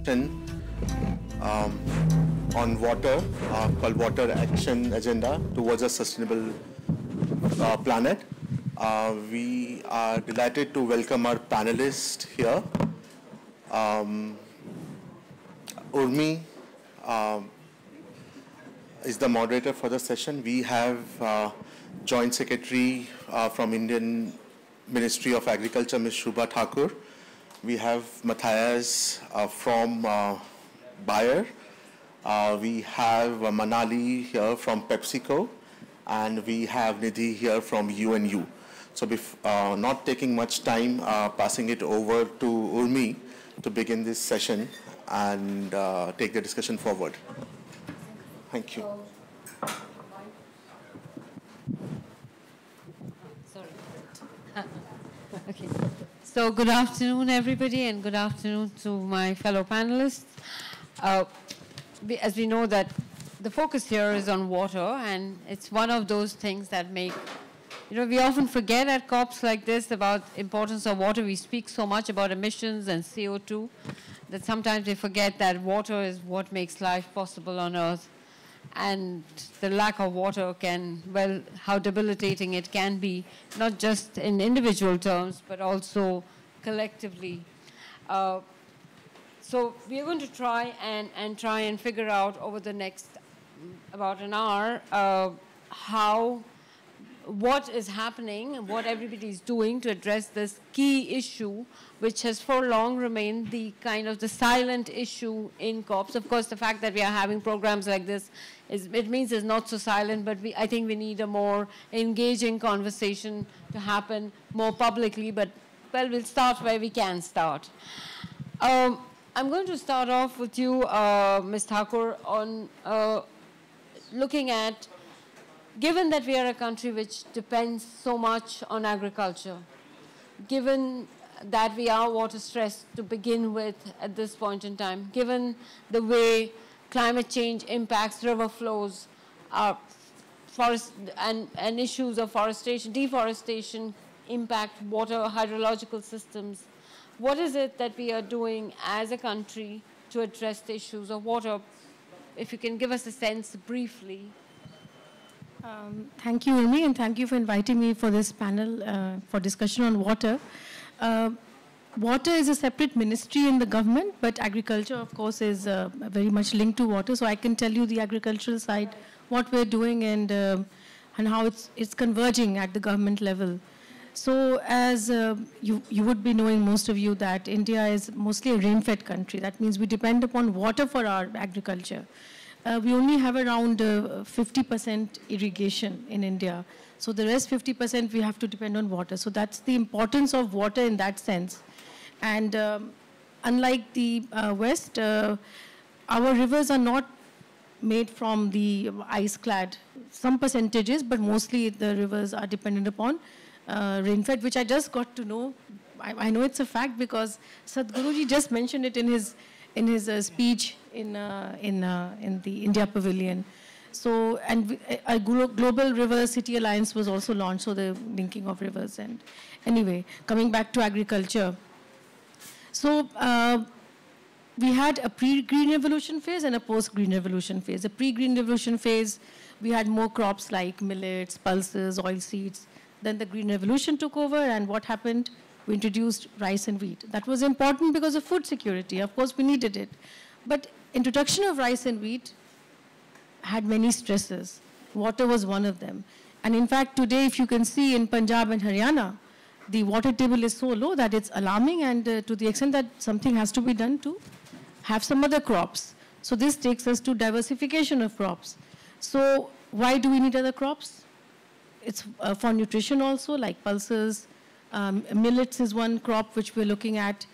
session on water called Water Action Agenda Towards a Sustainable Planet. We are delighted to welcome our panelists here. Urmi is the moderator for the session. We have Joint Secretary from Indian Ministry of Agriculture, Ms. Shubha Thakur. We have Matthias from Bayer. We have Manali here from PepsiCo, and we have Nidhi here from UNU. So not taking much time, passing it over to Urmi to begin this session and take the discussion forward. Thank you. Sorry. Okay. So good afternoon, everybody, and good afternoon to my fellow panelists. As we know that the focus here is on water, and it's one of those things that make, we often forget at COPs like this about importance of water. We speak so much about emissions and CO2 that sometimes we forget that water is what makes life possible on Earth. And the lack of water can, well, how debilitating it can be, not just in individual terms, but also collectively. So we are going to try and figure out over the next about an hour what is happening and what everybody is doing to address this key issue, which has for long remained the kind of the silent issue in COPs. Of course, the fact that we are having programs like this, it means it's not so silent, but I think we need a more engaging conversation to happen more publicly. But, well, we'll start where we can start. I'm going to start off with you, Ms. Thakur, on looking at, given that we are a country which depends so much on agriculture, given that we are water stressed to begin with at this point in time, given the way climate change impacts river flows, forest and issues of forestation, deforestation impact water hydrological systems, what is it that we are doing as a country to address the issues of water? If you can give us a sense briefly. Thank you, Urmi, and thank you for inviting me for this panel for discussion on water. Water is a separate ministry in the government, but agriculture, of course, is very much linked to water. So I can tell you the agricultural side, what we're doing, and how it's converging at the government level. So as you would be knowing, most of you, that India is mostly a rain-fed country. That means we depend upon water for our agriculture. We only have around 50% irrigation in India. So the rest 50% we have to depend on water. So that's the importance of water in that sense. And unlike the West, our rivers are not made from the ice-clad. Some percentages, but mostly the rivers are dependent upon rain-fed, which I just got to know. I know it's a fact because Sadhguruji just mentioned it in his speech in the India Pavilion. So, and a Global River City Alliance was also launched, so the linking of rivers. And anyway, coming back to agriculture. So we had a pre-green revolution phase and a post-green revolution phase. The pre-green revolution phase, we had more crops like millets, pulses, oilseeds. Then the green revolution took over, and what happened? We introduced rice and wheat. That was important because of food security. Of course, we needed it. But introduction of rice and wheat had many stresses. Water was one of them. And in fact, today, if you can see in Punjab and Haryana, the water table is so low that it's alarming, and to the extent that something has to be done to have some other crops. So this takes us to diversification of crops. So why do we need other crops? It's for nutrition also, like pulses. Millets is one crop which we're looking at.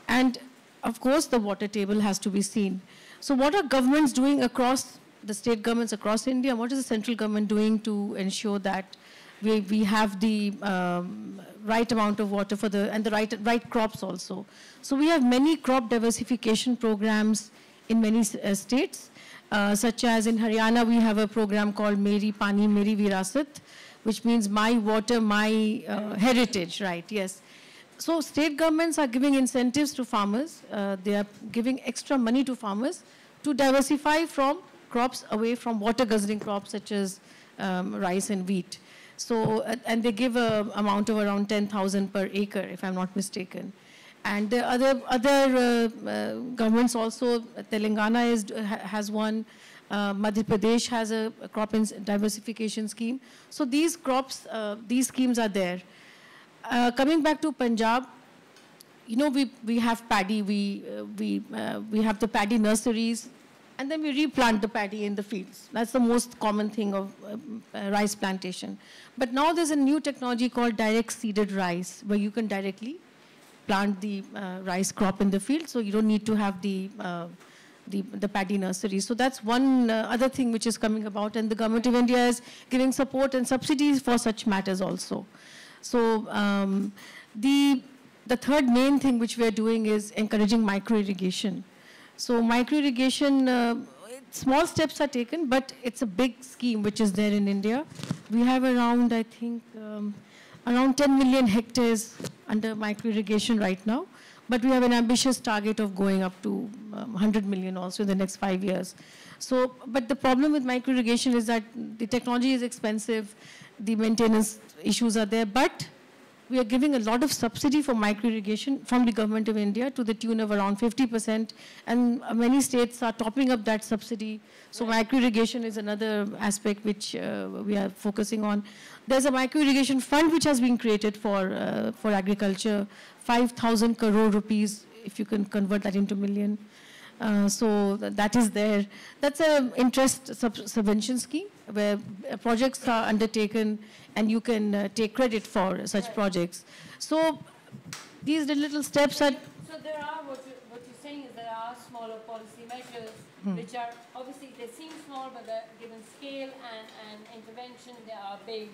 And of course, the water table has to be seen. So what are governments doing across the state governments across India? What is the central government doing to ensure that we have the right amount of water and the right crops also? So we have many crop diversification programs in many states, such as in Haryana, we have a program called Meri Pani Meri Virasat, which means my water, my heritage, right? Yes. So state governments are giving incentives to farmers. They are giving extra money to farmers to diversify from crops away from water guzzling crops such as rice and wheat. So, and they give an amount of around 10,000 per acre, if I'm not mistaken. And the other governments also, Telangana has one, Madhya Pradesh has a crop diversification scheme. So these crops, these schemes are there. Coming back to Punjab, you know, we have paddy, we have the paddy nurseries, and then we replant the paddy in the fields. That's the most common thing of rice plantation. But now there's a new technology called direct seeded rice, where you can directly plant the rice crop in the field, so you don't need to have the paddy nursery. So that's one other thing which is coming about, and the government of India is giving support and subsidies for such matters also. So the third main thing which we are doing is encouraging micro-irrigation. So micro-irrigation, small steps are taken, but it's a big scheme which is there in India. We have around, I think, around 10 million hectares under micro-irrigation right now, but we have an ambitious target of going up to 100 million also in the next 5 years. So, but the problem with micro-irrigation is that the technology is expensive, the maintenance issues are there, but we are giving a lot of subsidy for micro-irrigation from the government of India to the tune of around 50%, and many states are topping up that subsidy. So micro-irrigation is another aspect which we are focusing on. There's a micro-irrigation fund which has been created for agriculture, 5,000 crore rupees, if you can convert that into million. So that is there. That's an interest subvention scheme where projects are undertaken and you can take credit for such projects. So these little steps are... So there are, what you're saying is there are smaller policy measures which are, obviously they seem small, but given scale and intervention, they are big.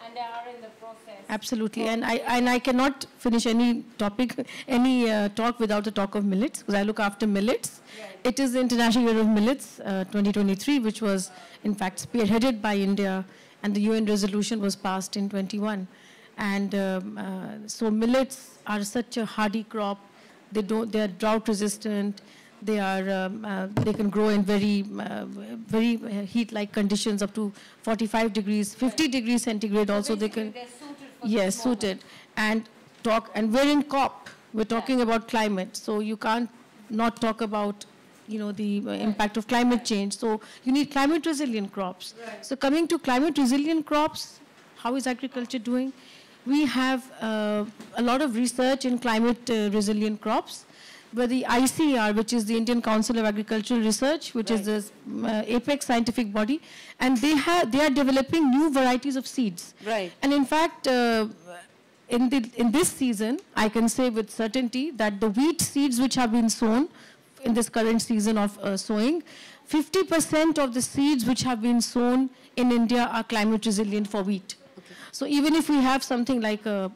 And they are in the process. Absolutely, and I cannot finish any topic, any talk without a talk of millets, because I look after millets. Right. It is the International Year of Millets 2023, which was in fact spearheaded by India, and the UN resolution was passed in 21. And so millets are such a hardy crop. They are drought resistant. They are they can grow in very heat-like conditions up to 45 degrees, 50 degrees centigrade. Also, they can. They're suited for yes, suited. And we're in COP. We're talking about climate, so you can't not talk about the impact of climate change. So you need climate resilient crops. Right. So coming to climate resilient crops, how is agriculture doing? We have a lot of research in climate resilient crops, where the ICR, which is the Indian Council of Agricultural Research, which is the apex scientific body, and they are developing new varieties of seeds. Right. And in fact, in this season, I can say with certainty that the wheat seeds which have been sown in this current season of sowing, 50% of the seeds which have been sown in India are climate resilient for wheat. So even if we have something like a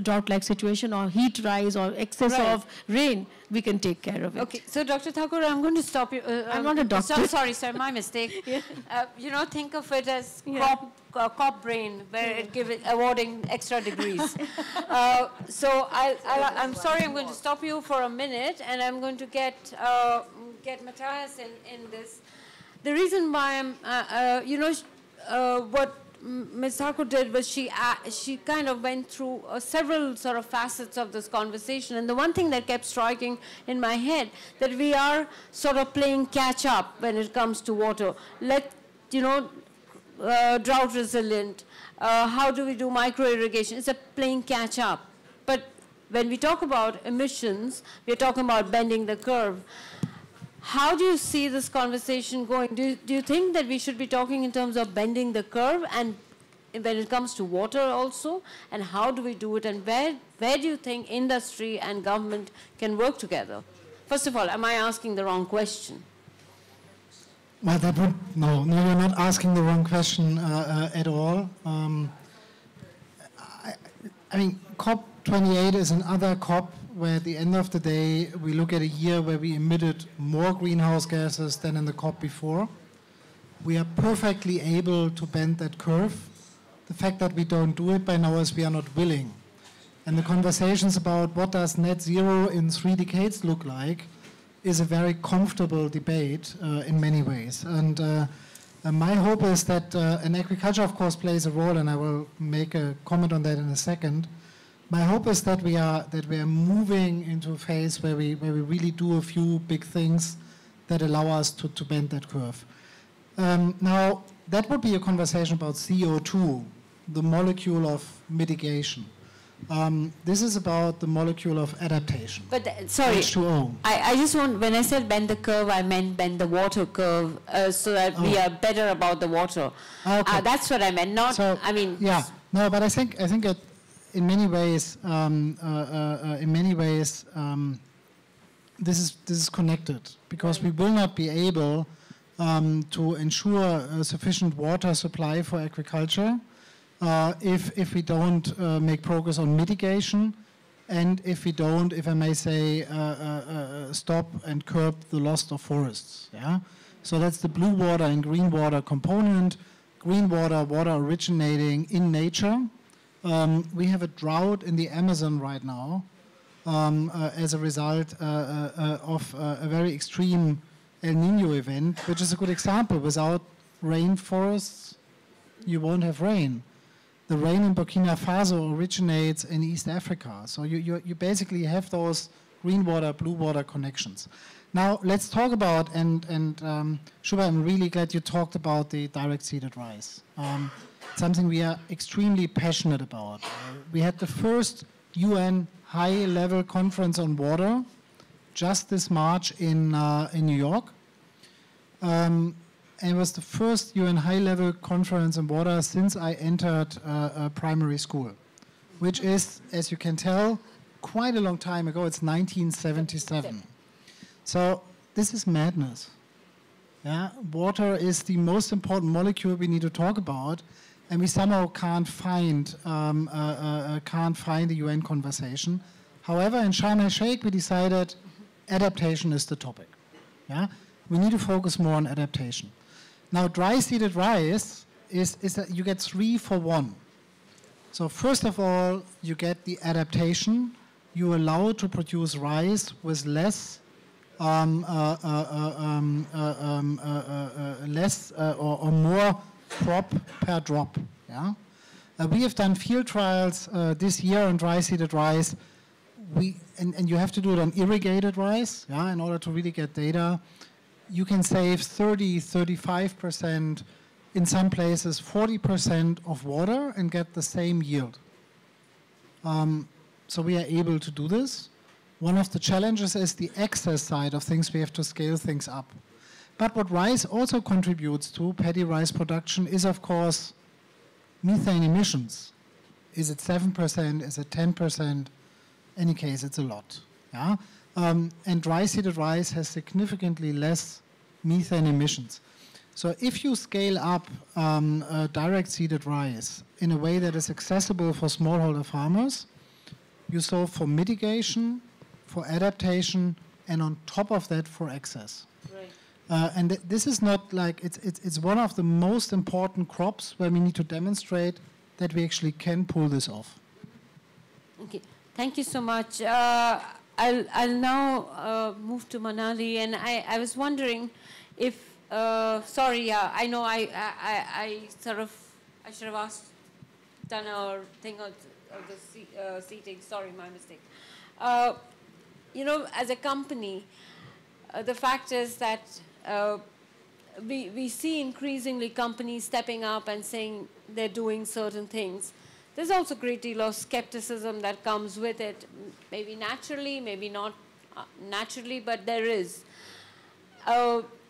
drought-like situation or heat rise or excess of rain, we can take care of it. Okay, so Dr. Thakur, I'm going to stop you. I'm not a doctor. Sorry, my mistake. Yeah. Think of it as cop brain, where it gives awarding extra degrees. So I'm sorry, I'm going to stop you for a minute, and I'm going to get Matthias in this. The reason why I'm, what Ms. Thakur did was she kind of went through several sort of facets of this conversation, and the one thing that kept striking in my head that we are sort of playing catch up when it comes to water. Drought resilient. How do we do micro irrigation? It's a playing catch up. But when we talk about emissions, we're talking about bending the curve. How do you see this conversation going? Do you think that we should be talking in terms of bending the curve, and when it comes to water also? And how do we do it? And where do you think industry and government can work together? First of all, am I asking the wrong question? Well, no, you're not asking the wrong question at all. I mean, COP28 is another COP where at the end of the day, we look at a year where we emitted more greenhouse gases than in the COP before. We are perfectly able to bend that curve. The fact that we don't do it by now is we are not willing. And the conversations about what does net zero in 3 decades look like is a very comfortable debate in many ways. And my hope is that, and agriculture of course plays a role, and I will make a comment on that in a second. My hope is that we are moving into a phase where we really do a few big things that allow us to bend that curve. Now, that would be a conversation about CO2, the molecule of mitigation. This is about the molecule of adaptation. But sorry, H2O. I just want, when I said bend the curve, I meant bend the water curve so that we are better about the water. Okay. That's what I meant, not, So, I mean. Yeah, no, but I think that in many ways, this is connected, because we will not be able to ensure a sufficient water supply for agriculture if we don't make progress on mitigation, and if we don't, if I may say, stop and curb the loss of forests. Yeah, so that's the blue water and green water component. Green water, water originating in nature. We have a drought in the Amazon right now as a result of a very extreme El Nino event, which is a good example. Without rainforests, you won't have rain. The rain in Burkina Faso originates in East Africa. So you basically have those green water, blue water connections. Now let's talk about, and Shubha, I'm really glad you talked about the direct seeded rice. Something we are extremely passionate about. We had the first UN high-level conference on water just this March in New York. And it was the first UN high-level conference on water since I entered primary school, which is, as you can tell, quite a long time ago. It's 1977. So this is madness. Yeah? Water is the most important molecule we need to talk about, and we somehow can't find the UN conversation. However, in Sharm el-Sheikh, we decided adaptation is the topic. Yeah? We need to focus more on adaptation. Now, dry-seeded rice is that you get 3 for 1. So first of all, you get the adaptation. You're allowed to produce rice with less or more crop per drop. Yeah? We have done field trials this year on dry-seeded rice. And you have to do it on irrigated rice, yeah, in order to really get data. You can save 30, 35%, in some places 40% of water and get the same yield. So we are able to do this. One of the challenges is the access side of things. We have to scale things up. But what rice also contributes to, paddy rice production, is of course methane emissions. Is it 7%? Is it 10%? Any case, it's a lot. Yeah? And dry-seeded rice has significantly less methane emissions. So if you scale up direct-seeded rice in a way that is accessible for smallholder farmers, you solve for mitigation, for adaptation, and on top of that, for access. Right. And this is not like, it's one of the most important crops where we need to demonstrate that we actually can pull this off. Okay. Thank you so much. I'll now move to Manali, and I was wondering if, sorry, I know I should have done a thing of the seating. Sorry, my mistake. You know, as a company, the fact is that we see increasingly companies stepping up and saying they're doing certain things. There's also a great deal of skepticism that comes with it, maybe naturally, maybe not naturally, but there is.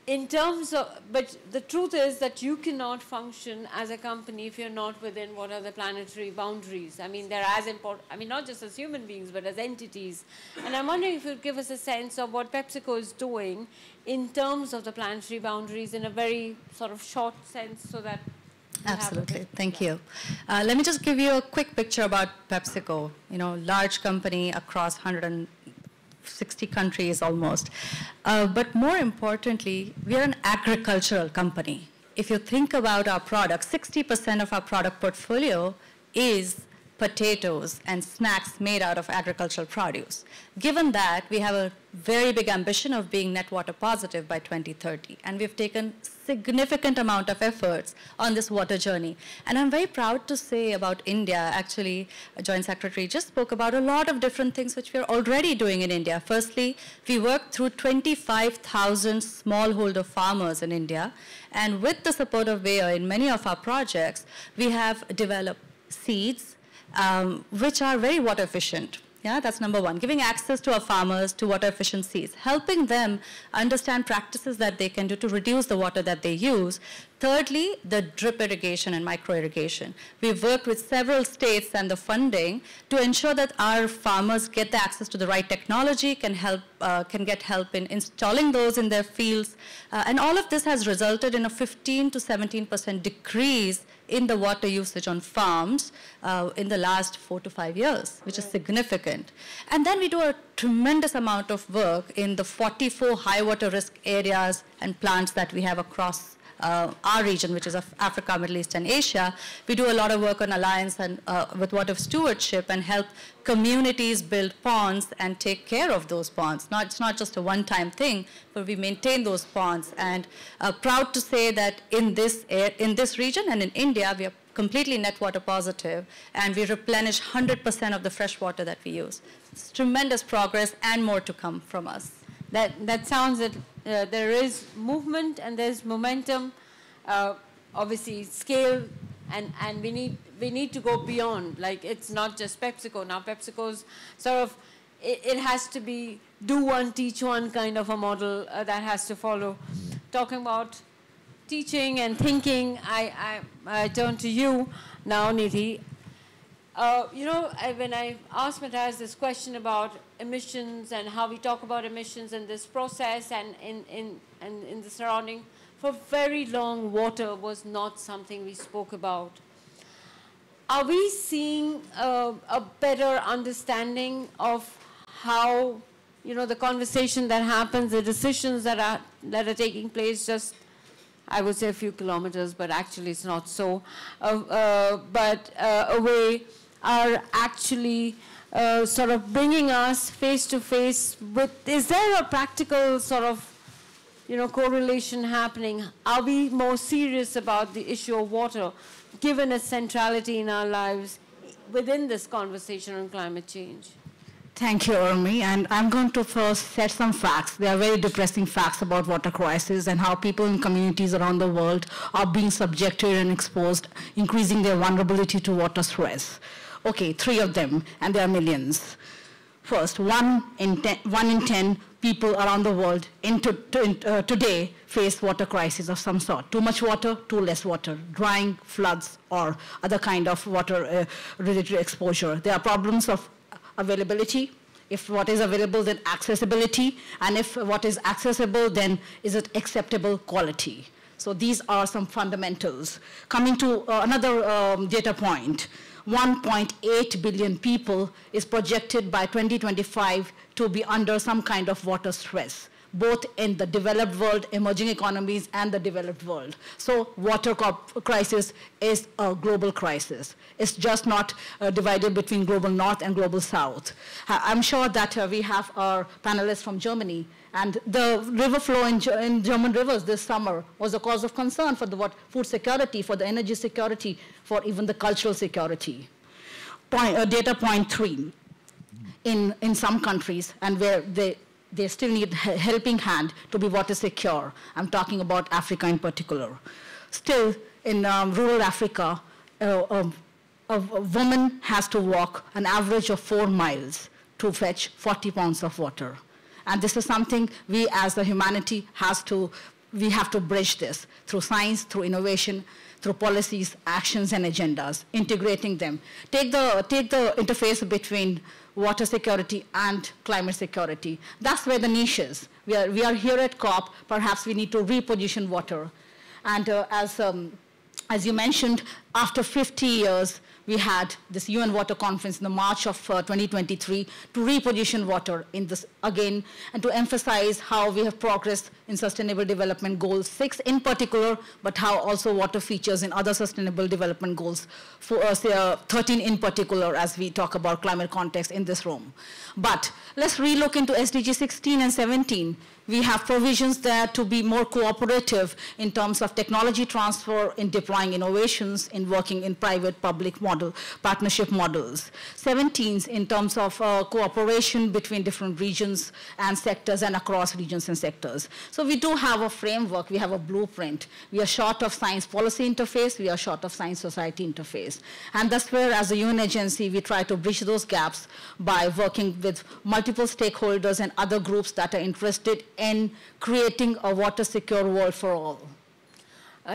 In terms of, but the truth is that you cannot function as a company if you're not within what are the planetary boundaries. I mean, they're as important, I mean, not just as human beings, but as entities. And I'm wondering if you'd give us a sense of what PepsiCo is doing in terms of the planetary boundaries in a very sort of short sense so that Absolutely. Thank you. Let me just give you a quick picture about PepsiCo. You know, large company across 160 countries almost. But more importantly, we are an agricultural company. If you think about our product, 60% of our product portfolio is potatoes, and snacks made out of agricultural produce. Given that, we have a very big ambition of being net water positive by 2030, and we've taken significant amount of efforts on this water journey. And I'm very proud to say about India, actually, Joint Secretary just spoke about a lot of different things which we're already doing in India. Firstly, we work through 25,000 smallholder farmers in India, and with the support of Bayer in many of our projects, we have developed seeds which are very water efficient. Yeah, that's number one, giving access to our farmers to water efficient seeds, helping them understand practices that they can do to reduce the water that they use. Thirdly, the drip irrigation and micro irrigation. We've worked with several states and the funding to ensure that our farmers get the access to the right technology, can get help in installing those in their fields. And all of this has resulted in a 15 to 17% decrease in the water usage on farms in the last 4 to 5 years, which is significant. And then we do a tremendous amount of work in the 44 high water risk areas and plants that we have across our region, which is Africa, Middle East, and Asia. We do a lot of work on alliance and with water stewardship and help communities build ponds and take care of those ponds. It's not just a one-time thing, but we maintain those ponds. And proud to say that in this region and in India, we are completely net water positive, and we replenish 100% of the fresh water that we use. It's tremendous progress and more to come from us. That sounds that there is movement and there's momentum, obviously scale, and we need to go beyond. Like, it's not just PepsiCo. Now PepsiCo's sort of, it has to be do one, teach one kind of a model that has to follow. Talking about teaching and thinking, I turn to you now, Nidhi. When I asked Matthias this question about emissions and how we talk about emissions in this process and in the surrounding, for very long, water was not something we spoke about. Are we seeing a better understanding of how, the conversation that happens, the decisions that are taking place just, I would say a few kilometers, but actually it's not so, away, are actually sort of bringing us face to face with, is there a practical sort of, correlation happening? Are we more serious about the issue of water, given its centrality in our lives within this conversation on climate change? Thank you, Urmi. And I'm going to first set some facts. They are very depressing facts about water crisis and how people in communities around the world are being subjected and exposed, increasing their vulnerability to water stress. Okay, 3 of them, and there are millions. First, 1 in 10 people around the world today face water crisis of some sort. Too much water, too less water, drying, floods, or other kind of water-related exposure. There are problems of availability. If what is available, then accessibility. And if what is accessible, then is it acceptable quality? So these are some fundamentals. Coming to another data point, 1.8 billion people is projected by 2025 to be under some kind of water stress, both in the developed world, emerging economies, and the developed world. So water crisis is a global crisis. It's just not divided between global north and global south. I'm sure that we have our panelists from Germany, and the river flow in German rivers this summer was a cause of concern for the food security, for the energy security, for even the cultural security. Data point 3, in some countries, and where they still need a helping hand to be water secure. I'm talking about Africa in particular. Still, in rural Africa, a woman has to walk an average of 4 miles to fetch 40 pounds of water. And this is something we as the humanity we have to bridge this through science, through innovation, through policies, actions, and agendas, integrating them. Take the interface between water security and climate security. That's where the niche is. We are here at COP. Perhaps we need to reposition water. And as you mentioned, after 50 years, we had this UN Water Conference in the March of 2023 to reposition water in this again and to emphasize how we have progressed in Sustainable Development Goals 6 in particular, but how also water features in other Sustainable Development Goals, for 13 in particular, as we talk about climate context in this room. But let's relook into SDG 16 and 17. We have provisions there to be more cooperative in terms of technology transfer, in deploying innovations, in working in private-public partnership models. 17 in terms of cooperation between different regions and sectors and across regions and sectors. So we do have a framework, we have a blueprint. We are short of science policy interface, we are short of science society interface. And that's where, as a UN agency, we try to bridge those gaps by working with multiple stakeholders and other groups that are interested in creating a water-secure world for all.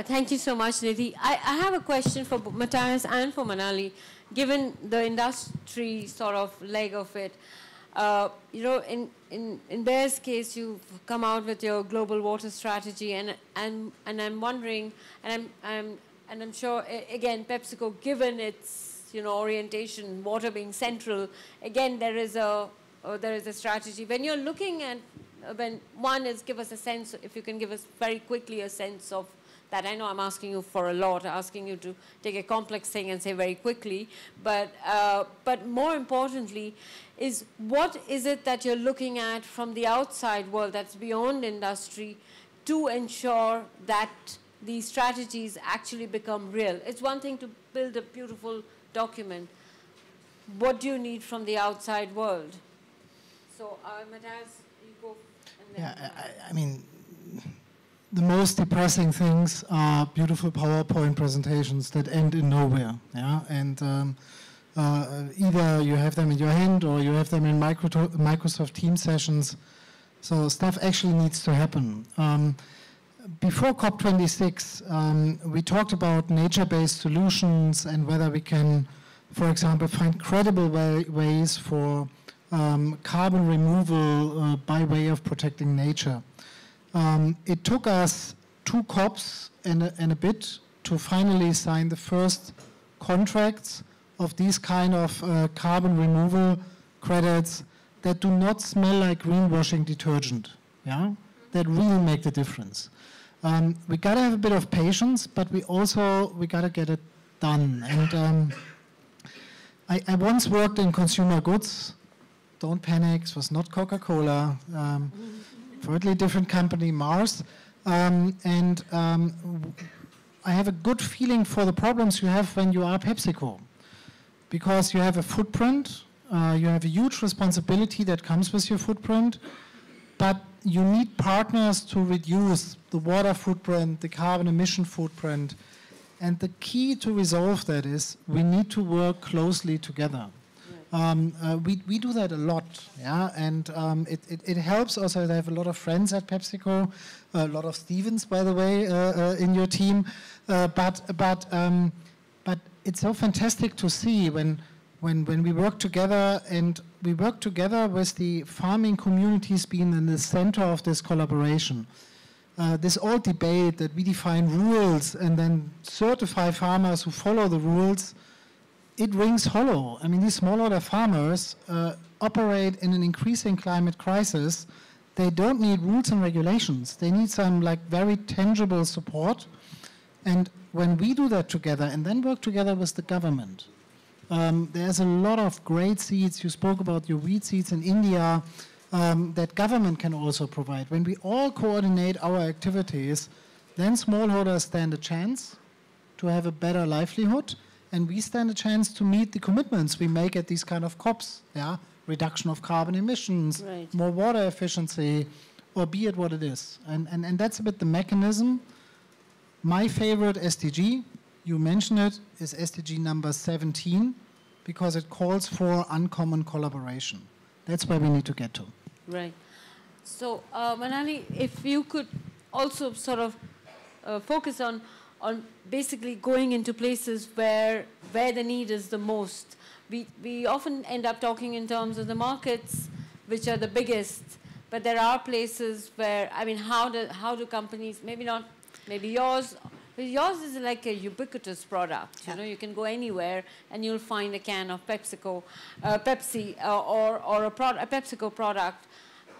Thank you so much, Nidhi. I have a question for Matthias and for Manali. Given the industry sort of leg of it, you know, in Bear's case, you've come out with your global water strategy, and I'm wondering, and I'm sure again, PepsiCo, given its orientation, water being central, again there is a strategy. When you're looking at when one is, give us a sense, if you can give us very quickly a sense of that. I know I'm asking you for a lot, asking you to take a complex thing and say very quickly, but more importantly is, what is it that you're looking at from the outside world that's beyond industry to ensure that these strategies actually become real? It's one thing to build a beautiful document. What do you need from the outside world? So, Matthias, you go. Yeah, I mean, the most depressing things are beautiful PowerPoint presentations that end in nowhere. Yeah, and either you have them in your hand or you have them in Microsoft Teams sessions. So stuff actually needs to happen. Before COP26, we talked about nature-based solutions and whether we can, for example, find credible ways for carbon removal by way of protecting nature. It took us 2 COPs and a bit to finally sign the first contracts of these kind of carbon removal credits that do not smell like greenwashing detergent, yeah? That really make the difference. We gotta have a bit of patience, but we gotta get it done. And I once worked in consumer goods. Don't panic, it was not Coca-Cola. Totally different company, Mars. I have a good feeling for the problems you have when you are PepsiCo. Because you have a footprint, you have a huge responsibility that comes with your footprint, but you need partners to reduce the water footprint, the carbon emission footprint. And the key to resolve that is we need to work closely together. We do that a lot, yeah, and it helps also. I have a lot of friends at PepsiCo, a lot of Stevens, by the way, in your team. But it's so fantastic to see when we work together, and we work together with the farming communities being in the center of this collaboration. This old debate that we define rules and then certify farmers who follow the rules, it rings hollow. I mean, these smallholder farmers operate in an increasing climate crisis. They don't need rules and regulations. They need some very tangible support. And when we do that together and then work together with the government, there's a lot of great seeds. You spoke about your wheat seeds in India that government can also provide. When we all coordinate our activities, then smallholders stand a chance to have a better livelihood. And we stand a chance to meet the commitments we make at these kind of COPs, yeah? Reduction of carbon emissions, right, more water efficiency, or be it what it is. And that's a bit the mechanism. My favorite SDG, you mentioned it, is SDG number 17, because it calls for uncommon collaboration. That's where we need to get to. Right. So, Manali, if you could also sort of focus on basically going into places where the need is the most. We often end up talking in terms of the markets, which are the biggest, but there are places where, I mean, how do companies, maybe yours, But yours is like a ubiquitous product. Yeah. You know, you can go anywhere and you'll find a can of Pepsi or a PepsiCo product.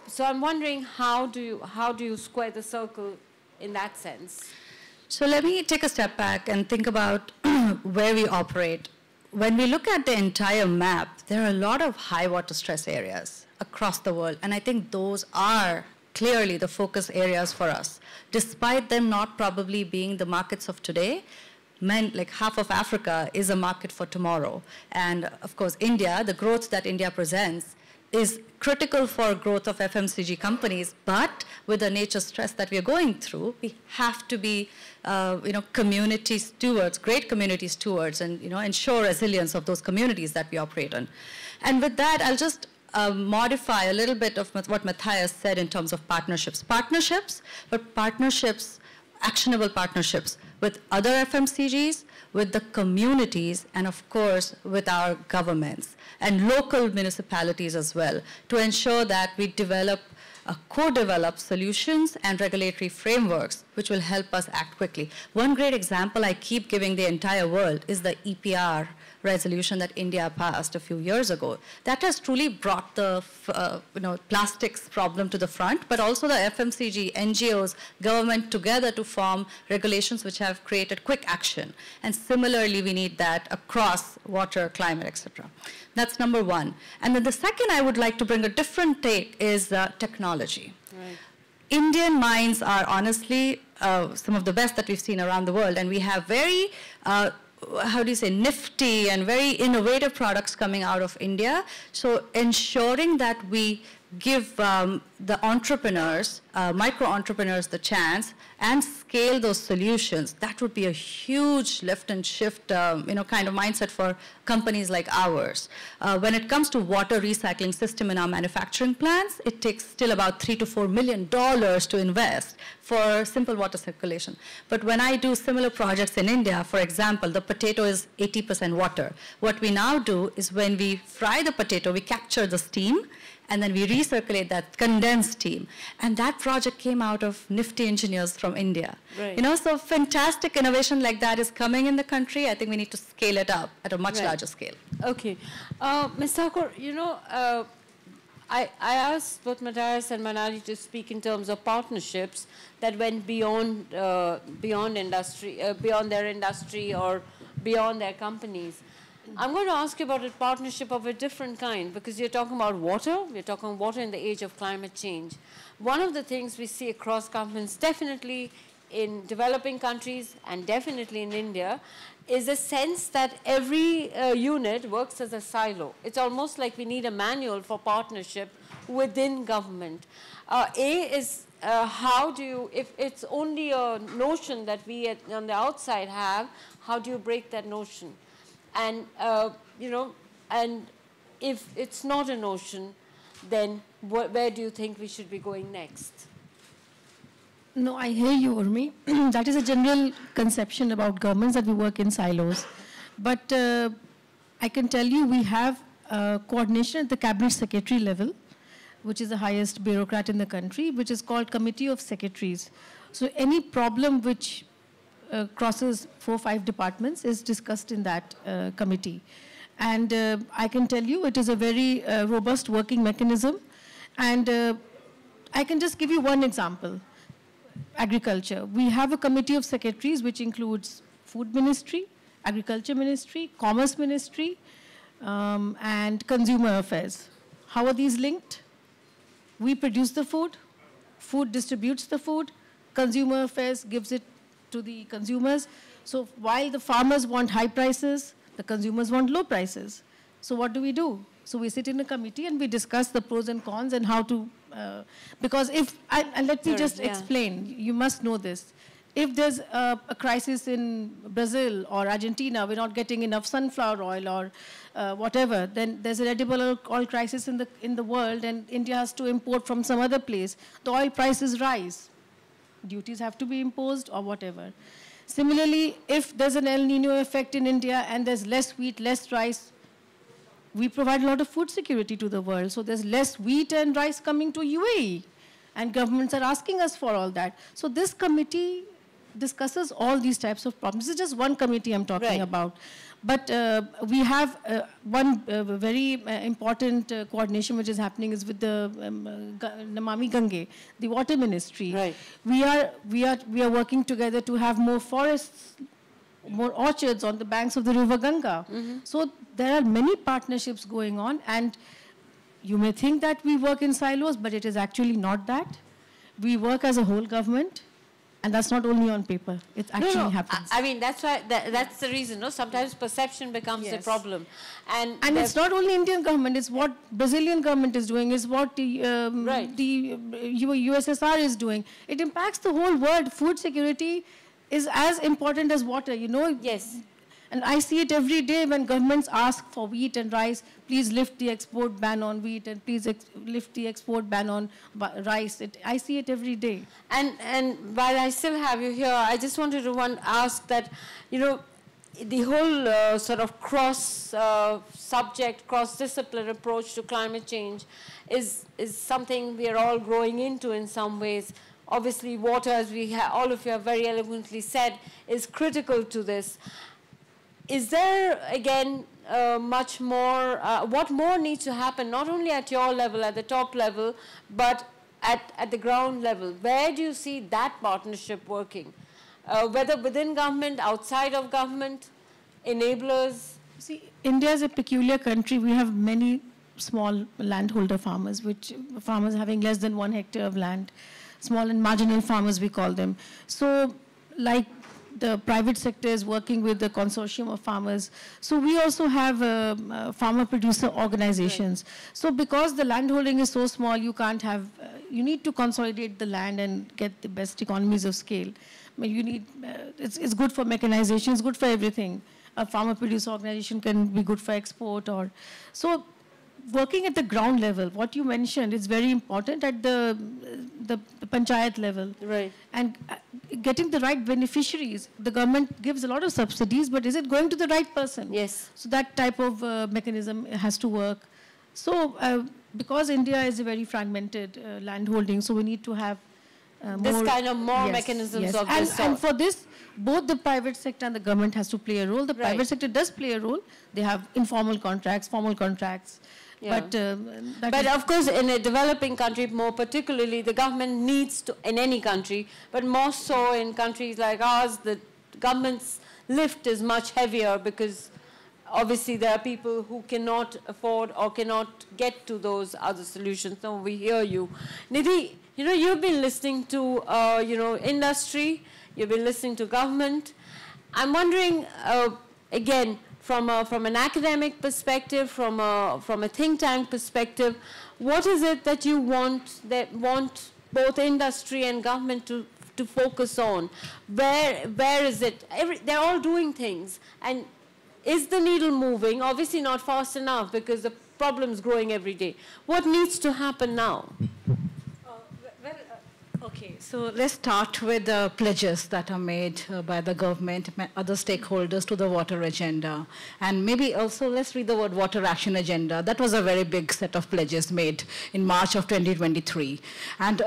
So I'm wondering, how do you square the circle in that sense? So let me take a step back and think about where we operate. When we look at the entire map, there are a lot of high water stress areas across the world, and I think those are clearly the focus areas for us. Despite them not probably being the markets of today, like half of Africa is a market for tomorrow. And of course, India, the growth that India presents is critical for growth of FMCG companies, but with the nature stress that we are going through, we have to be community stewards, great community stewards, and ensure resilience of those communities that we operate in. And with that, I'll just modify a little bit of what Matthias said in terms of partnerships. But partnerships, actionable partnerships with other FMCGs, with the communities, and of course, with our governments and local municipalities as well, to ensure that we co-develop solutions and regulatory frameworks which will help us act quickly. One great example I keep giving the entire world is the EPR resolution that India passed a few years ago. That has truly brought the plastics problem to the front, but also the FMCG, NGOs, government together to form regulations which have created quick action. And similarly, we need that across water, climate, etc. That's number one. And then the second I would like to bring a different take is technology. Right. Indian mines are honestly some of the best that we've seen around the world, and we have very nifty and very innovative products coming out of India. So ensuring that we give the entrepreneurs, micro-entrepreneurs the chance and scale those solutions, that would be a huge lift and shift kind of mindset for companies like ours. When it comes to water recycling system in our manufacturing plants, it takes still about $3 to $4 million to invest for simple water circulation. But when I do similar projects in India, for example, the potato is 80% water. What we now do is when we fry the potato, we capture the steam, and then we recirculate that condensed steam. And that project came out of nifty engineers from India. Right. So fantastic innovation like that is coming in the country. I think we need to scale it up at a much larger scale. Okay. Ms. Thakur, I asked both Matthias and Manali to speak in terms of partnerships that went beyond industry, beyond their industry or beyond their companies. I'm going to ask you about a partnership of a different kind, because you're talking about water. We're talking water in the age of climate change. One of the things we see across governments, definitely in developing countries and definitely in India, is a sense that every unit works as a silo. It's almost like we need a manual for partnership within government. How do you, if it's only a notion that we on the outside have, how do you break that notion? And, and if it's not a notion, then where do you think we should be going next? No, I hear you, Urmi. That is a general conception about governments, that we work in silos. But I can tell you we have coordination at the cabinet secretary level, which is the highest bureaucrat in the country, which is called Committee of Secretaries. So any problem which crosses 4 or 5 departments is discussed in that committee. And I can tell you it is a very robust working mechanism. And I can just give you one example. Agriculture. We have a committee of secretaries which includes Food Ministry, Agriculture Ministry, Commerce Ministry, and Consumer Affairs. How are these linked? We produce the food, food distributes the food, Consumer Affairs gives it to the consumers. So while the farmers want high prices, the consumers want low prices. So what do? So we sit in a committee and we discuss the pros and cons and how to, because if, and let me just explain, you must know this. If there's a crisis in Brazil or Argentina, we're not getting enough sunflower oil or whatever, then there's an edible oil crisis in the world and India has to import from some other place. The oil prices rise. Duties have to be imposed or whatever. Similarly, if there's an El Nino effect in India and there's less wheat, less rice, we provide a lot of food security to the world. So there's less wheat and rice coming to UAE. And governments are asking us for all that. So this committee discusses all these types of problems. This is just one committee I'm talking about. But we have one very important coordination which is happening is with the Namami Gange, the water ministry. Right. We are working together to have more forests, more orchards on the banks of the river Ganga. So there are many partnerships going on, and you may think that we work in silos, but it is actually not that. We work as a whole government. And that's not only on paper. It actually happens. I mean, that's why. That's the reason. No, sometimes perception becomes the problem, and it's not only Indian government. It's what Brazilian government is doing. It's what the USSR is doing. It impacts the whole world. Food security is as important as water. You know. Yes. And I see it every day when governments ask for wheat and rice, please lift the export ban on wheat and please lift the export ban on rice. I see it every day. And while I still have you here, I just wanted to ask that, you know, the whole sort of cross-subject, cross-discipline approach to climate change is something we are all growing into in some ways. Obviously, water, as all of you have very eloquently said, is critical to this. Is there, again, much more, what more needs to happen, not only at your level, at the top level, but at the ground level? Where do you see that partnership working? Whether within government, outside of government, enablers? See, India is a peculiar country. We have many small landholder farmers, farmers having less than 1 hectare of land. Small and marginal farmers, we call them. So, like, the private sector is working with the consortium of farmers. So we also have farmer-producer organizations. Right. So because the landholding is so small, you can't have, you need to consolidate the land and get the best economies of scale. I mean, you need, it's good for mechanization, it's good for everything. A farmer-producer organization can be good for export or, so working at the ground level, what you mentioned is very important at the panchayat level. Right. And getting the right beneficiaries. The government gives a lot of subsidies, but is it going to the right person? Yes. So that type of mechanism has to work. So because India is a very fragmented landholding, so we need to have this kind of more mechanisms of this sort. And for this, both the private sector and the government has to play a role. The private sector does play a role. They have informal contracts, formal contracts. Yeah. But of course, in a developing country, more particularly, the government needs to, in any country, but more so in countries like ours, the government's lift is much heavier because obviously there are people who cannot afford or cannot get to those other solutions. So we hear you. Nidhi, you know, you've been listening to, you know, industry, you've been listening to government. I'm wondering, again, from an academic perspective, from a think tank perspective, what is it that you want both industry and government to focus on? Where is it? They're all doing things, and is the needle moving? Obviously not fast enough because the problem's growing every day. What needs to happen now? Okay, so let's start with the pledges that are made by the government, other stakeholders to the water agenda. And maybe also let's read the word water action agenda. That was a very big set of pledges made in March of 2023. And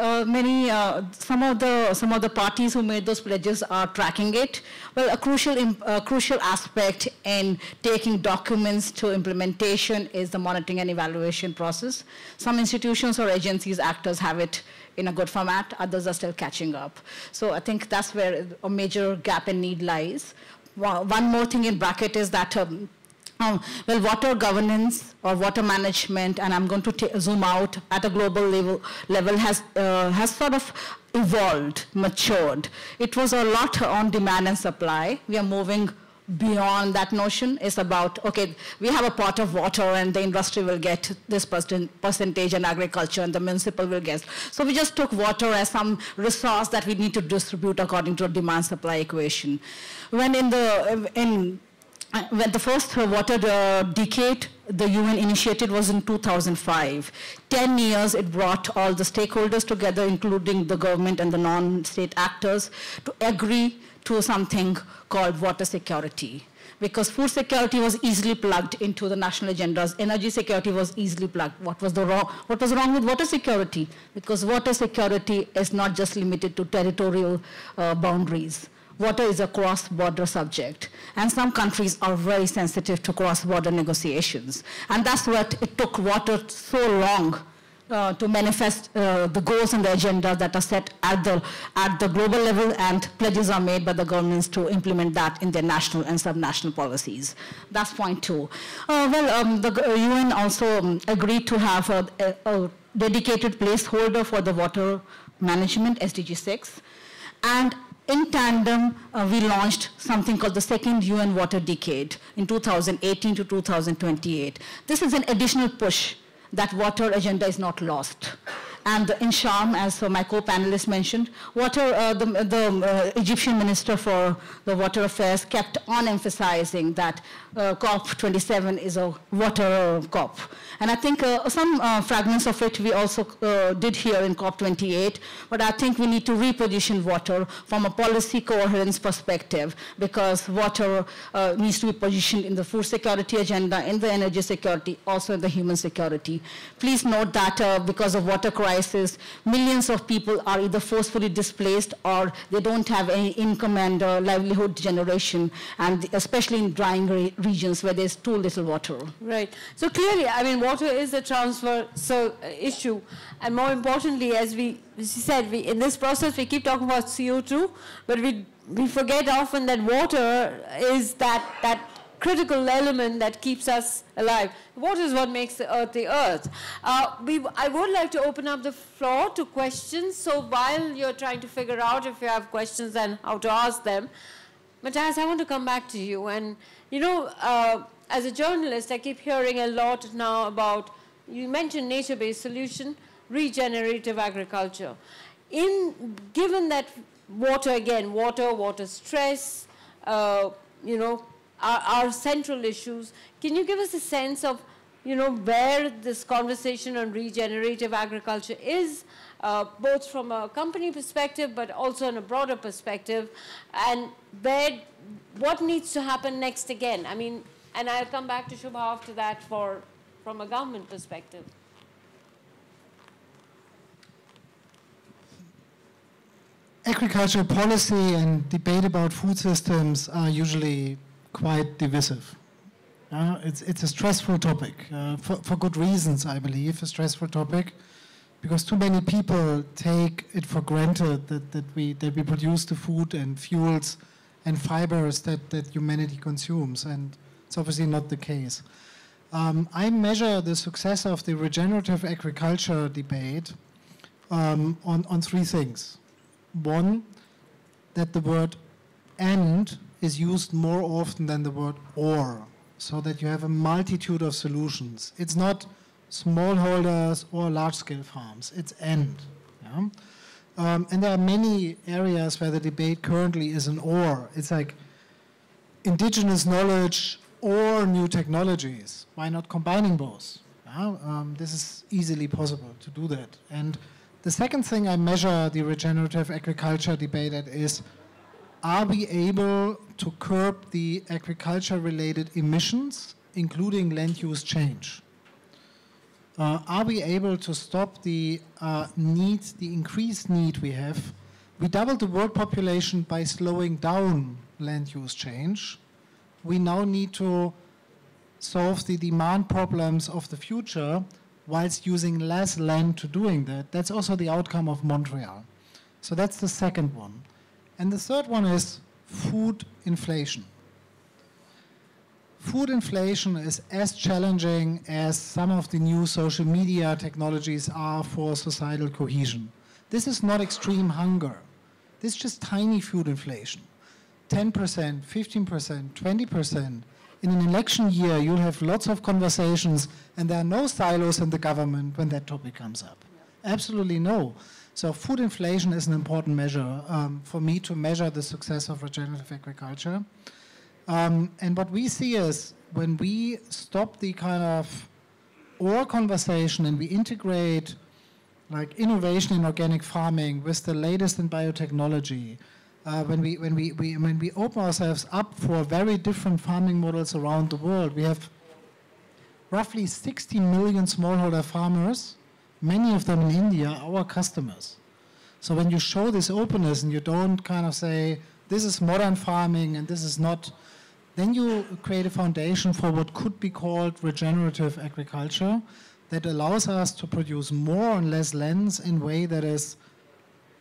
some of the parties who made those pledges are tracking it. Well, a crucial aspect in taking documents to implementation is the monitoring and evaluation process. Some institutions or agencies, actors have it in a good format, others are still catching up. So I think that's where a major gap and need lies. One more thing in bracket is that, well, water governance or water management, and I'm going to zoom out at a global level has sort of evolved, matured. It was a lot on demand and supply. We are moving beyond that notion. Is about, okay, we have a pot of water and the industry will get this percentage and agriculture and the municipal will get. So we just took water as some resource that we need to distribute according to a demand-supply equation. When when the first water decade, the UN initiated was in 2005. 10 years it brought all the stakeholders together, including the government and the non-state actors, to agree to something called water security. Because food security was easily plugged into the national agendas, energy security was easily plugged. What was wrong with water security? Because water security is not just limited to territorial boundaries. water is a cross-border subject, and some countries are very sensitive to cross-border negotiations. And that's what it took water so long to manifest the goals and the agenda that are set at the global level, and pledges are made by the governments to implement that in their national and subnational policies. That's point 2. The UN also agreed to have a dedicated placeholder for the water management, SDG 6, and in tandem, we launched something called the second UN Water Decade in 2018 to 2028. This is an additional push that water agenda is not lost. And in Sharm, as my co-panelist mentioned, the Egyptian Minister for the Water Affairs kept on emphasizing that COP27 is a water COP. And I think some fragments of it we also did here in COP28, but I think we need to reposition water from a policy coherence perspective, because water needs to be positioned in the food security agenda, in the energy security, also in the human security. Please note that because of water crisis, millions of people are either forcefully displaced or they don't have any income and livelihood generation, and especially in drying regions where there's too little water. Right. So clearly, I mean, water is a transfer issue, and more importantly, as she said, in this process we keep talking about CO2, but we forget often that water is that critical element that keeps us alive. Water is what makes the earth. I would like to open up the floor to questions. So while you're trying to figure out if you have questions and how to ask them, Matthias, I want to come back to you. And you know, as a journalist, I keep hearing a lot now about, you mentioned nature-based solution, regenerative agriculture. Given that water, again, water stress, you know, are central issues, can you give us a sense of, you know, where this conversation on regenerative agriculture is, both from a company perspective, but also in a broader perspective, and what needs to happen next again? I mean, and I'll come back to Shubha after that from a government perspective. Agricultural policy and debate about food systems are usually quite divisive. It's a stressful topic, for good reasons, I believe, a stressful topic, because too many people take it for granted that we produce the food and fuels and fibers that humanity consumes, and it's obviously not the case. I measure the success of the regenerative agriculture debate on 3 things. One, that the word "and" is used more often than the word "or," so that you have a multitude of solutions. It's not smallholders or large-scale farms, it's "and." Yeah? And there are many areas where the debate currently is an "or." It's like indigenous knowledge or new technologies. Why not combining both? Yeah? This is easily possible to do that. And the second thing I measure the regenerative agriculture debate at is, are we able to curb the agriculture-related emissions, including land use change? Are we able to stop the increased need we have? We doubled the world population by slowing down land use change. We now need to solve the demand problems of the future whilst using less land to doing that. That's also the outcome of Montreal. So that's the second one. And the third one is food inflation. Food inflation is as challenging as some of the new social media technologies are for societal cohesion. This is not extreme hunger. This is just tiny food inflation. 10%, 15%, 20%. In an election year, you'll have lots of conversations, and there are no silos in the government when that topic comes up. Absolutely no. So food inflation is an important measure for me to measure the success of regenerative agriculture. And what we see is when we stop the kind of "or" conversation and we integrate like innovation in organic farming with the latest in biotechnology, when we open ourselves up for very different farming models around the world, we have roughly 60 million smallholder farmers, many of them in India, our customers. So when you show this openness and you don't kind of say, this is modern farming and this is not, then you create a foundation for what could be called regenerative agriculture that allows us to produce more on less lands in a way that is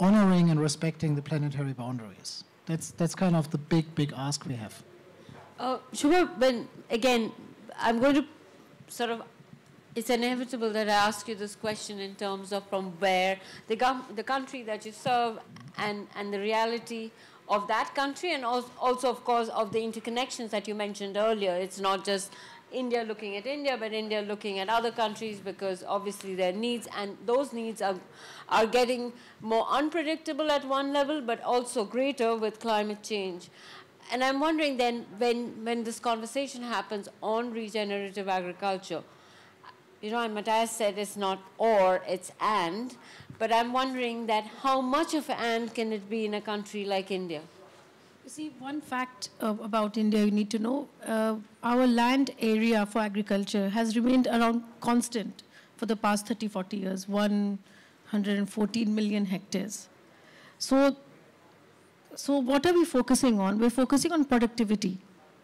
honoring and respecting the planetary boundaries. That's kind of the big ask we have. Shubha, again, I'm going to sort of, it's inevitable that I ask you this question in terms of from where the country that you serve and the reality of that country, and also, of course, of the interconnections that you mentioned earlier. It's not just India looking at India, but India looking at other countries, because obviously their needs, and those needs are getting more unpredictable at one level, but also greater with climate change. And I'm wondering then, when this conversation happens on regenerative agriculture, you know, and Matthias said it's not or, it's and, but I'm wondering that how much of and can it be in a country like India? You see, one fact about India you need to know, our land area for agriculture has remained around constant for the past 30, 40 years, 114 million hectares. So what are we focusing on? We're focusing on productivity,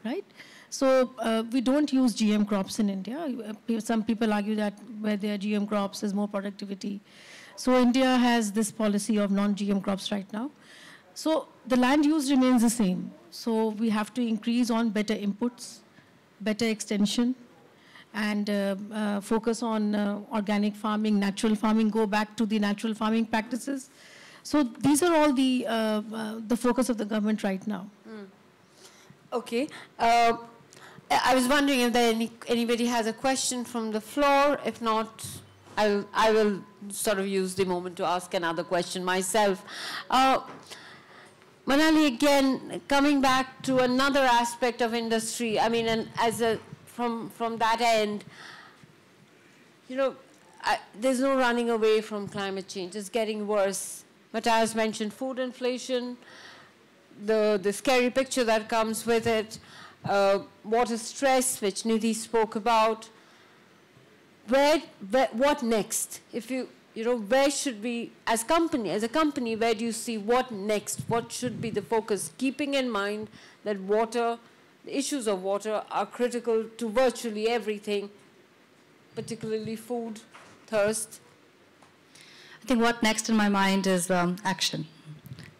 right? So we don't use GM crops in India. Some people argue that where there are GM crops, there's more productivity. So India has this policy of non-GM crops right now. So the land use remains the same. So we have to increase on better inputs, better extension, and focus on organic farming, natural farming, go back to the natural farming practices. So these are all the focus of the government right now. Okay. I was wondering if anybody has a question from the floor. If not, I will sort of use the moment to ask another question myself. Manali, again, coming back to another aspect of industry, I mean, and from that end, you know, there's no running away from climate change. It's getting worse. Matthias mentioned food inflation, the scary picture that comes with it, water stress, which Nidhi spoke about. What next? If you know, where should we, as a company, where do you see what next? What should be the focus? Keeping in mind that water, the issues of water are critical to virtually everything, particularly food, thirst. I think what next in my mind is action.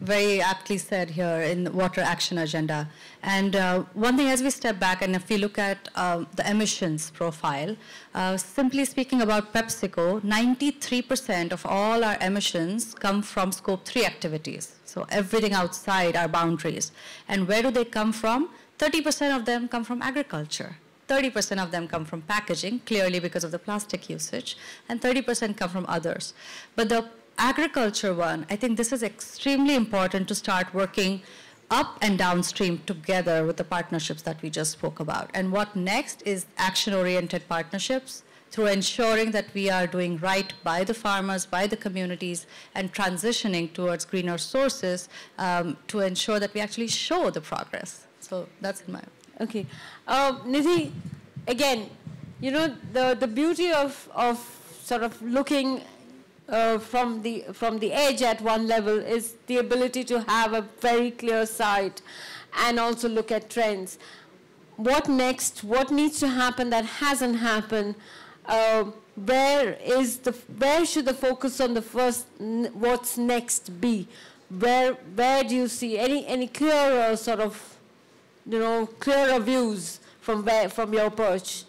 Very aptly said here in Water Action Agenda. And one thing, as we step back, and if we look at the emissions profile, simply speaking about PepsiCo, 93% of all our emissions come from Scope 3 activities. So everything outside our boundaries. And where do they come from? 30% of them come from agriculture. 30% of them come from packaging, clearly because of the plastic usage, and 30% come from others. But the agriculture one, I think this is extremely important to start working up and downstream together with the partnerships that we just spoke about. And what next is action-oriented partnerships through ensuring that we are doing right by the farmers, by the communities, and transitioning towards greener sources to ensure that we actually show the progress. So that's in my... Okay. Nidhi, again, you know, the beauty of sort of looking from the edge at one level is the ability to have a very clear sight and also look at trends. What next? What needs to happen that hasn't happened? Where should the focus on the first, what's next be? Where do you see any clearer sort of, you know, clearer views from your perch?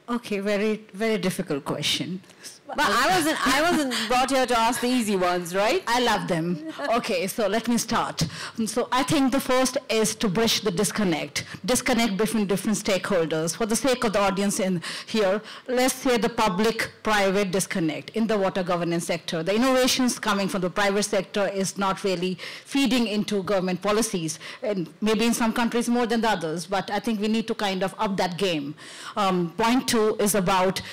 Okay, very, very difficult question. But I wasn't brought here to ask the easy ones, right? I love them. Okay, so let me start. So I think the first is to bridge the disconnect between different stakeholders. For the sake of the audience in here, let's say the public-private disconnect in the water governance sector. The innovations coming from the private sector is not really feeding into government policies, and maybe in some countries more than the others, but I think we need to kind of up that game. Point two is about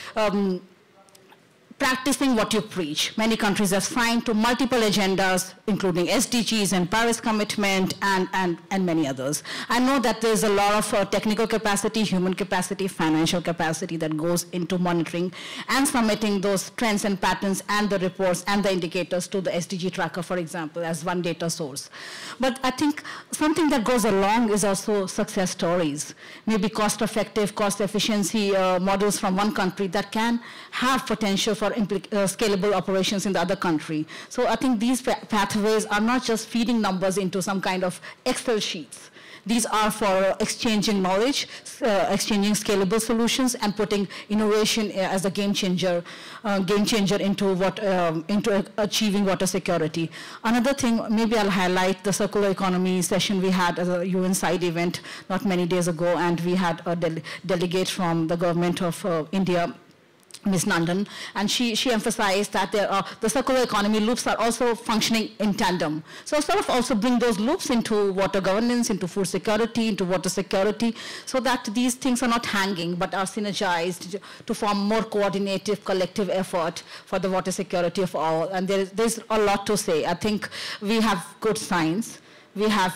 practicing what you preach. Many countries have signed to multiple agendas, including SDGs and Paris Commitment and many others. I know that there's a lot of technical capacity, human capacity, financial capacity that goes into monitoring and submitting those trends and patterns and the reports and the indicators to the SDG tracker, for example, as one data source. But I think something that goes along is also success stories, maybe cost-effective, cost-efficiency models from one country that can have potential for scalable operations in the other country. So I think these pathways are not just feeding numbers into some kind of Excel sheets. These are for exchanging knowledge, exchanging scalable solutions, and putting innovation as a game changer into achieving water security. Another thing, maybe I'll highlight the circular economy session we had as a UN side event not many days ago, and we had a delegate from the government of India, Ms. Nandan, and she emphasized that the circular economy loops are also functioning in tandem. So sort of also bring those loops into water governance, into food security, into water security, so that these things are not hanging, but are synergized to form more coordinated collective effort for the water security of all. And there's a lot to say. I think we have good science. We have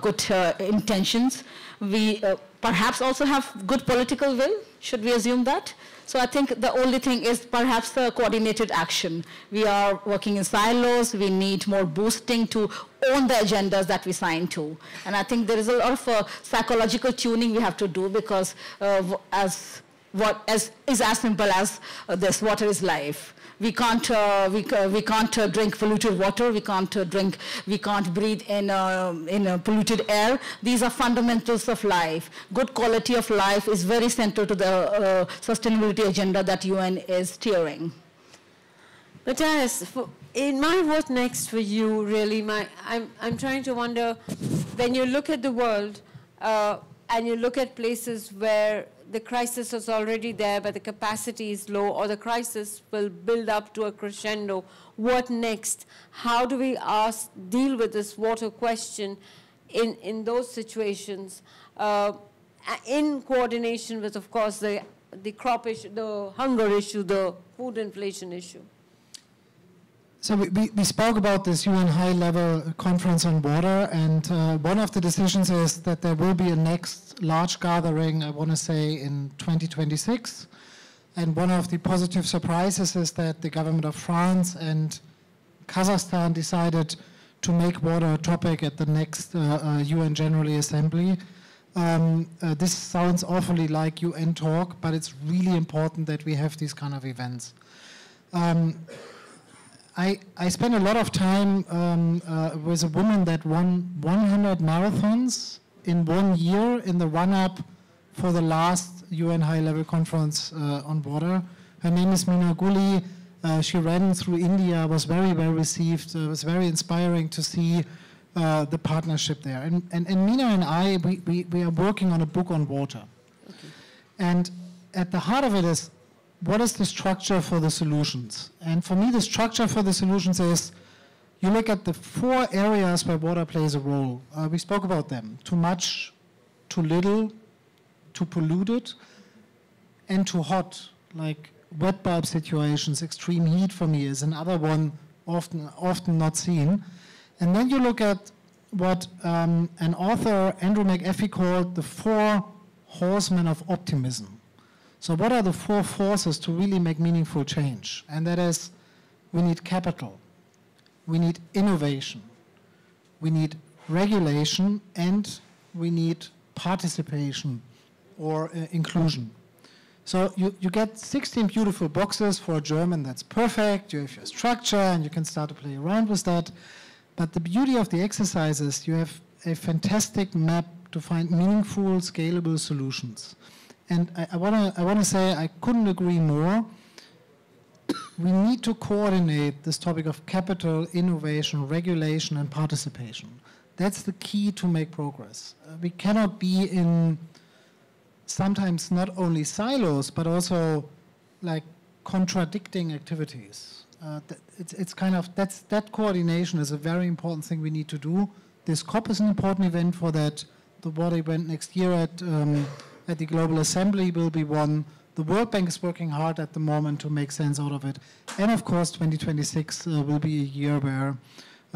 good intentions. We perhaps also have good political will. Should we assume that? So I think the only thing is perhaps the coordinated action. We are working in silos. We need more boosting to own the agendas that we sign to. And I think there is a lot of psychological tuning we have to do, because is as simple as this: water is life. We can't drink polluted water. We can't breathe in polluted air. These are fundamentals of life. Good quality of life is very central to the sustainability agenda that UN is steering. Matthias, in my what next for you, really, I'm trying to wonder, when you look at the world and you look at places where the crisis is already there, but the capacity is low, or the crisis will build up to a crescendo, what next? How do we deal with this water question in those situations, in coordination with, of course, the crop issue, the hunger issue, the food inflation issue? So we spoke about this UN high-level conference on water, and one of the decisions is that there will be a next large gathering, I want to say, in 2026. And one of the positive surprises is that the government of France and Kazakhstan decided to make water a topic at the next UN General Assembly. This sounds awfully like UN talk, but it's really important that we have these kind of events. I spent a lot of time with a woman that won 100 marathons in 1 year in the run-up for the last UN high-level conference on water. Her name is Meena Guli. She ran through India, was very well received. It was very inspiring to see the partnership there. And Meena and I, we are working on a book on water. Okay. And at the heart of it is, what is the structure for the solutions? And for me, the structure for the solutions is, you look at the 4 areas where water plays a role. We spoke about them: too much, too little, too polluted, and too hot. Like wet bulb situations, extreme heat for me is another one often not seen. And then you look at what an author, Andrew McAfee, called the 4 horsemen of optimism. So what are the 4 forces to really make meaningful change? And that is, we need capital, we need innovation, we need regulation, and we need participation or inclusion. So you get 16 beautiful boxes. For a German, that's perfect. You have your structure, and you can start to play around with that. But the beauty of the exercise is you have a fantastic map to find meaningful, scalable solutions. And I want to say I couldn't agree more. We need to coordinate this topic of capital, innovation, regulation, and participation. That's the key to make progress. We cannot be in sometimes not only silos, but also like contradicting activities. It's kind of, that coordination is a very important thing we need to do. This COP is an important event for that. The water event next year at the Global Assembly will be one. The World Bank is working hard at the moment to make sense out of it. And of course, 2026 will be a year where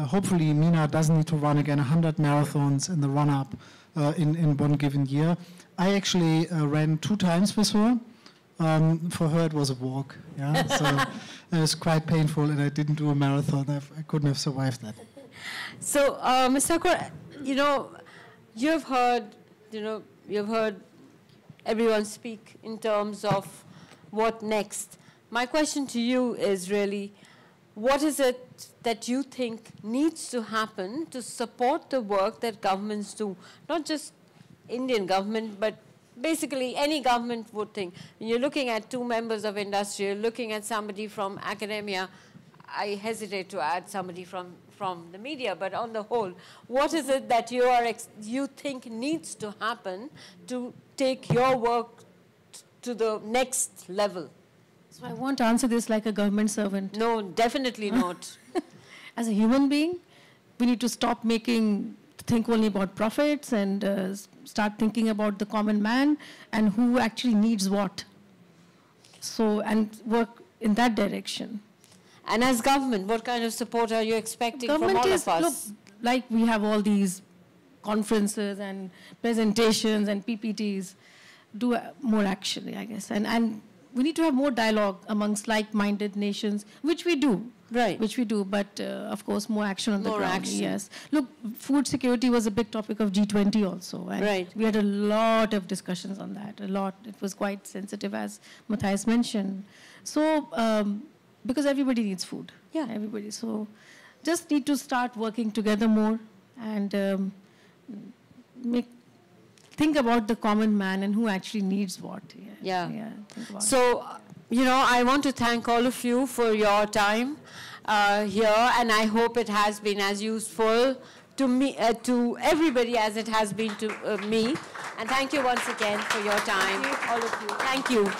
hopefully Mina doesn't need to run again 100 marathons in the run-up in one given year. I actually ran 2 times with her. For her, it was a walk. Yeah, so it was quite painful, and I didn't do a marathon. I couldn't have survived that. So, Ms. Thakur, you've heard everyone speak in terms of what next. My question to you is really, what is it that you think needs to happen to support the work that governments do? Not just Indian government, but basically any government would think. When you're looking at 2 members of industry, you're looking at somebody from academia. I hesitate to add somebody from the media, but on the whole, what is it that you think needs to happen to take your work to the next level? So I won't answer this like a government servant. No, definitely not. As a human being, we need to stop think only about profits and start thinking about the common man and who actually needs what. So, and work in that direction. And as government, what kind of support are you expecting from all of us? Look, like we have all these conferences and presentations and PPTs, do more action, I guess. And we need to have more dialogue amongst like-minded nations, which we do. Right. Which we do, but of course more action on the ground. More action. Yes. Look, food security was a big topic of G20 also. And right. We had a lot of discussions on that, a lot. It was quite sensitive, as Matthias mentioned. So, because everybody needs food. Yeah. Everybody. So, just need to start working together more and think about the common man and who actually needs what. Yeah. So, I want to thank all of you for your time here, and I hope it has been as useful to me, to everybody as it has been to me. And thank you once again for your time, all of you. Thank you.